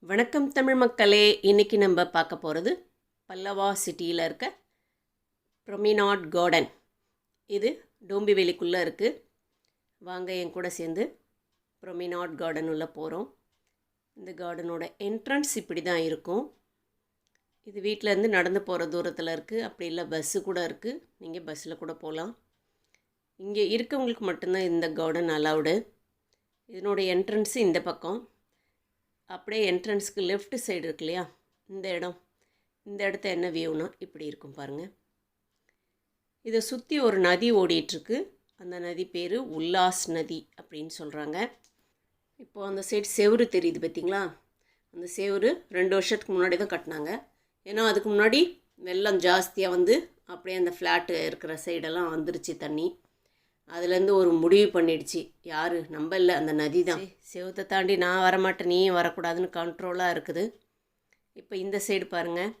வணக்கம் தமிழ் மக்களே. இன்றைக்கி நம்ம பார்க்க போகிறது பல்லவா சிட்டியில் இருக்க ப்ரொமினாட் கார்டன். இது டோம்பிவேலிக்குள்ளே இருக்குது. வாங்க என் கூட சேர்ந்து ப்ரொமினாட் கார்டன் உள்ளே போகிறோம். இந்த கார்டனோட என்ட்ரன்ஸ் இப்படி தான் இருக்கும். இது வீட்டிலேருந்து நடந்து போகிற தூரத்தில் இருக்குது. அப்படி இல்லை பஸ்ஸு கூட இருக்குது. நீங்கள் பஸ்ஸில் கூட போகலாம். இங்கே இருக்கவங்களுக்கு மட்டும்தான் இந்த கார்டன் அலவுடு. இதனோட என்ட்ரன்ஸு இந்த பக்கம். அப்படியே என்ட்ரன்ஸுக்கு லெஃப்ட் சைடு இருக்கு இல்லையா, இந்த இடத்த என்ன வியூனா இப்படி இருக்கும் பாருங்கள். இதை சுற்றி ஒரு நதி ஓடிட்டுருக்கு. அந்த நதி பேர் உல்லாஸ் நதி அப்படின்னு சொல்கிறாங்க. இப்போது அந்த சைடு செவுரு தெரியுது பார்த்திங்களா? அந்த செவுரு 2 வருஷத்துக்கு முன்னாடி தான் கட்டினாங்க. ஏன்னா அதுக்கு முன்னாடி வெள்ளம் ஜாஸ்தியாக வந்து அப்படியே அந்த ஃப்ளாட்டு இருக்கிற சைடெல்லாம் வந்துருச்சு தண்ணி. அதுலேருந்து ஒரு முடிவு பண்ணிடுச்சு. யார் நம்ம இல்லை, அந்த நதி தான். செவத்தை தாண்டி நான் வரமாட்டேன், நீயும் வரக்கூடாதுன்னு கண்ட்ரோலாக இருக்குது. இப்போ இந்த சைடு பாருங்கள்,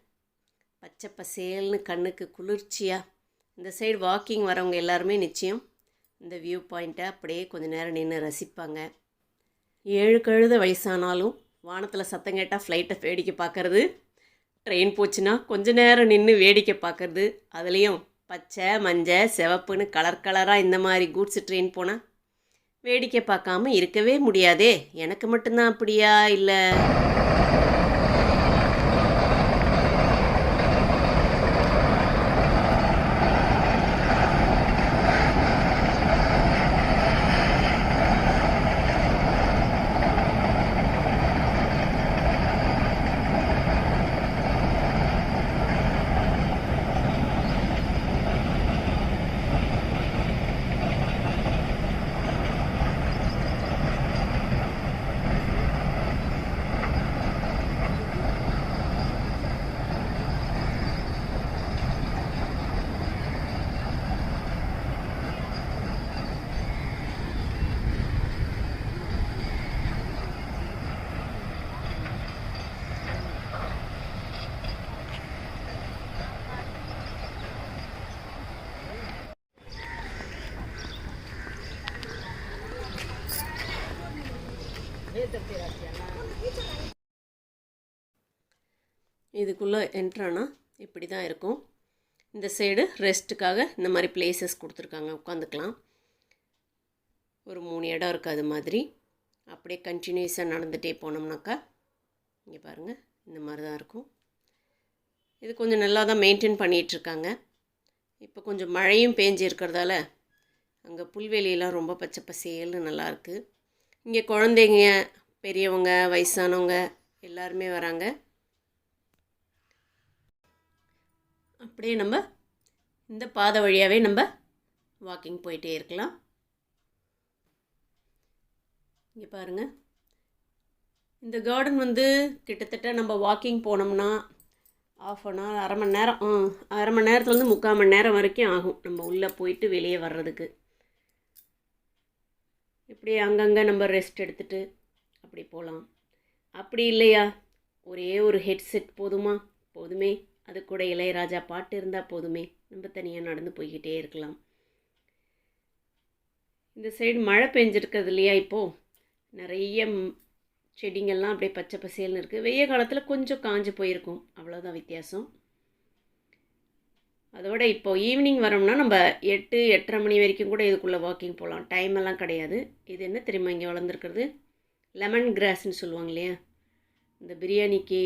பச்சை பசேல்னு கண்ணுக்கு குளிர்ச்சியாக. இந்த சைடு வாக்கிங் வரவங்க எல்லாருமே நிச்சயம் இந்த வியூ பாயிண்ட்டை அப்படியே கொஞ்சம் நேரம் நின்று ரசிப்பாங்க. 7 கழுத வயசானாலும் வானத்தில் சத்தம் கேட்டால் ஃப்ளைட்டை வேடிக்கை பார்க்குறது, ட்ரெயின் போச்சுன்னா கொஞ்சம் நேரம் நின்று வேடிக்கை பார்க்குறது. அதுலேயும் பச்சை மஞ்சள் சிவப்புன்னு கலராக இந்த மாதிரி கூட்ஸ் ட்ரெயின் போனால் வேடிக்கை பார்க்காம இருக்கவே முடியாதே. எனக்கு மட்டும்தான் அப்படியா இல்லை? இதுக்குள்ளே என்ட்ரானா இப்படி தான் இருக்கும். இந்த சைடு ரெஸ்ட்டுக்காக இந்த மாதிரி பிளேசஸ் கொடுத்துருக்காங்க, உட்காந்துக்கலாம். ஒரு 3 இடம் இருக்குது. அது மாதிரி அப்படியே கண்டினியூஸாக நடந்துகிட்டே போனோம்னாக்கா இங்கே பாருங்கள், இந்த மாதிரி தான் இருக்கும். இது கொஞ்சம் நல்லா தான் மெயின்டைன் பண்ணிகிட்ருக்காங்க. இப்போ கொஞ்சம் மழையும் பேஞ்சு இருக்கிறதால அங்கே புல்வெளியெல்லாம் ரொம்ப பச்சை பசேல்னு நல்லாயிருக்கு. இங்கே குழந்தைங்க, பெரியவங்க, வயசானவங்க எல்லாருமே வராங்க. அப்படியே நம்ம இந்த பாதை வழியாகவே நம்ம வாக்கிங் போயிட்டே இருக்கலாம். இங்கே பாருங்கள், இந்த கார்டன் வந்து கிட்டத்தட்ட நம்ம வாக்கிங் போனோம்னா ½ அன் ஹவர், அரை மணி நேரம், அரை மணி நேரத்துலேருந்து 3/4 மணி நேரம் வரைக்கும் ஆகும் நம்ம உள்ளே போயிட்டு வெளியே வர்றதுக்கு. இப்படி அங்கங்கே நம்ம ரெஸ்ட் எடுத்துகிட்டு அப்படி போகலாம். அப்படி இல்லையா, ஒரே ஒரு ஹெட்செட் போதுமே. அது கூட இளையராஜா பாட்டு இருந்தால் போதுமே, நம்ம தனியாக நடந்து போய்கிட்டே இருக்கலாம். இந்த சைடு மழை பெஞ்சிருக்கிறது இல்லையா, இப்போது நிறைய செடிங்கள்லாம் அப்படியே பச்சை பசேல்னு இருக்குது. வெய்ய காலத்தில் கொஞ்சம் காஞ்சு போயிருக்கும், அவ்வளோதான் வித்தியாசம். அதோட இப்போ ஈவினிங் வரோம்னா நம்ம 8-8:30 மணி வரைக்கும் கூட இதுக்குள்ளே வாக்கிங் போகலாம். டைமெல்லாம் கிடையாது. இது என்ன தெரியுமா இங்கே வளர்ந்துருக்கிறது? லெமன் கிராஸ்ன்னு சொல்லுவாங்க இல்லையா, இந்த பிரியாணிக்கு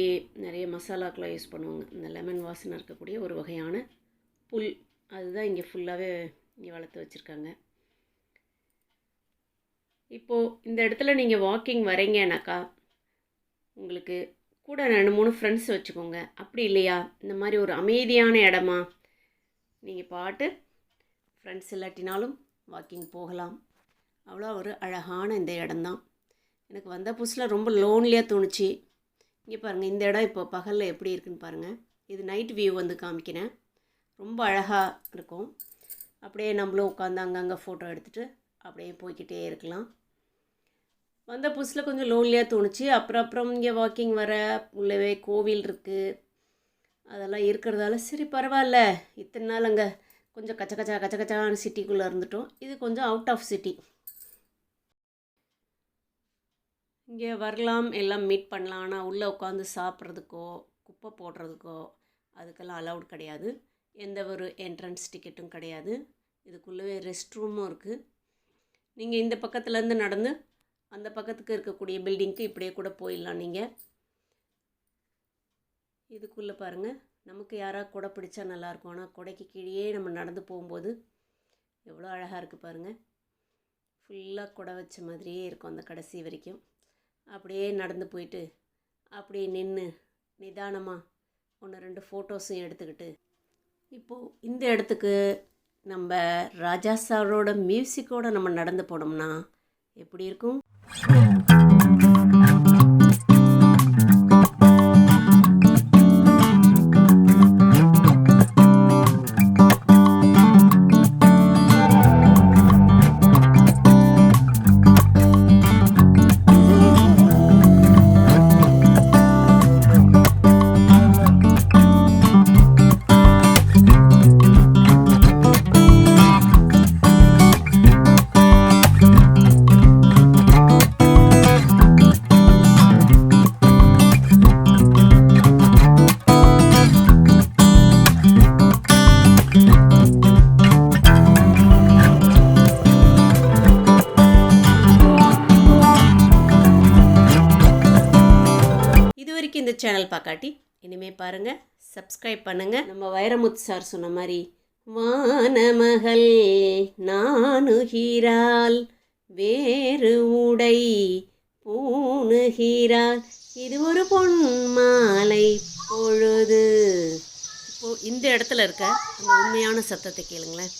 நிறைய மசாலாக்கெலாம் யூஸ் பண்ணுவாங்க. இந்த லெமன் வாசனை இருக்கக்கூடிய ஒரு வகையான புல், அதுதான் இங்கே ஃபுல்லாகவே இங்கே வளர்த்து வச்சுருக்காங்க. இப்போது இந்த இடத்துல நீங்கள் வாக்கிங் வரீங்கன்னாக்கா உங்களுக்கு கூட 2-3 ஃப்ரெண்ட்ஸ் வச்சுக்கோங்க. அப்படி இல்லையா, இந்த மாதிரி ஒரு அமைதியான இடமா நீங்கள் பாட்டு ஃப்ரெண்ட்ஸ் இல்லாட்டினாலும் வாக்கிங் போகலாம். அவ்வளோ ஒரு அழகான இந்த இடம்தான். எனக்கு வந்த புதுசில் ரொம்ப லோன்லியாக தோணுச்சு. இங்கே பாருங்கள், இந்த இடம் இப்போ பகலில் எப்படி இருக்குன்னு பாருங்கள். இது நைட் வியூ வந்து காமிக்கிறேன். ரொம்ப அழகாக இருக்கும். அப்படியே நம்மளும் உட்காந்து அங்கங்கே ஃபோட்டோ எடுத்துகிட்டு அப்படியே போய்கிட்டே இருக்கலாம். வந்த புதுசில் கொஞ்சம் லோன்லியாக தோணுச்சு. அப்புறம் இங்கே வாக்கிங் வர உள்ளவே கோவில் இருக்குது, அதெல்லாம் இருக்கிறதால சரி பரவாயில்ல, இத்தனை நாள் அங்கே கொஞ்சம் கச்சகச்சான சிட்டிக்குள்ளே இருந்துட்டோம். இது கொஞ்சம் அவுட் ஆஃப் சிட்டி. இங்கே வரலாம், எல்லாம் மீட் பண்ணலாம். ஆனால் உள்ளே உட்காந்து சாப்பிட்றதுக்கோ குப்பை போடுறதுக்கோ அதுக்கெல்லாம் அலௌட் கிடையாது. எந்த ஒரு என்ட்ரன்ஸ் டிக்கெட்டும் கிடையாது. இதுக்குள்ளவே ரெஸ்ட் ரூமும் இருக்குது. நீங்கள் இந்த பக்கத்துலேருந்து நடந்து அந்த பக்கத்துக்கு இருக்கக்கூடிய பில்டிங்க்கு இப்படியே கூட போயிடலாம். நீங்கள் இதுக்குள்ளே பாருங்கள், நமக்கு யாராவது கொடை பிடிச்சா நல்லாயிருக்கும். ஆனால் கொடைக்கு கீழே நம்ம நடந்து போகும்போது எவ்வளோ அழகாக இருக்குது பாருங்கள். ஃபுல்லாக கொடை வச்ச மாதிரியே இருக்கும் அந்த கடைசி வரைக்கும். அப்படியே நடந்து போயிட்டு அப்படியே நின்று நிதானமாக 1-2 ஃபோட்டோஸும் எடுத்துக்கிட்டு இப்போது இந்த இடத்துக்கு நம்ம ராஜா சாரோட மியூசிக்கோடு நம்ம நடந்து போனோம்னா எப்படி இருக்கும்? இந்த சேனல் பார்க்காட்டி இனிமேல் பாருங்கள், சப்ஸ்கிரைப் பண்ணுங்கள். நம்ம வைரமுத்து சார் சொன்ன மாதிரி வானமகள் நாணுகிறாள் வேறு உடை பூணுகிறாள் இது ஒரு பொன் மாலை பொழுது. இப்போது இந்த இடத்துல இருக்க அந்த உண்மையான சத்தத்தை கேளுங்களேன்.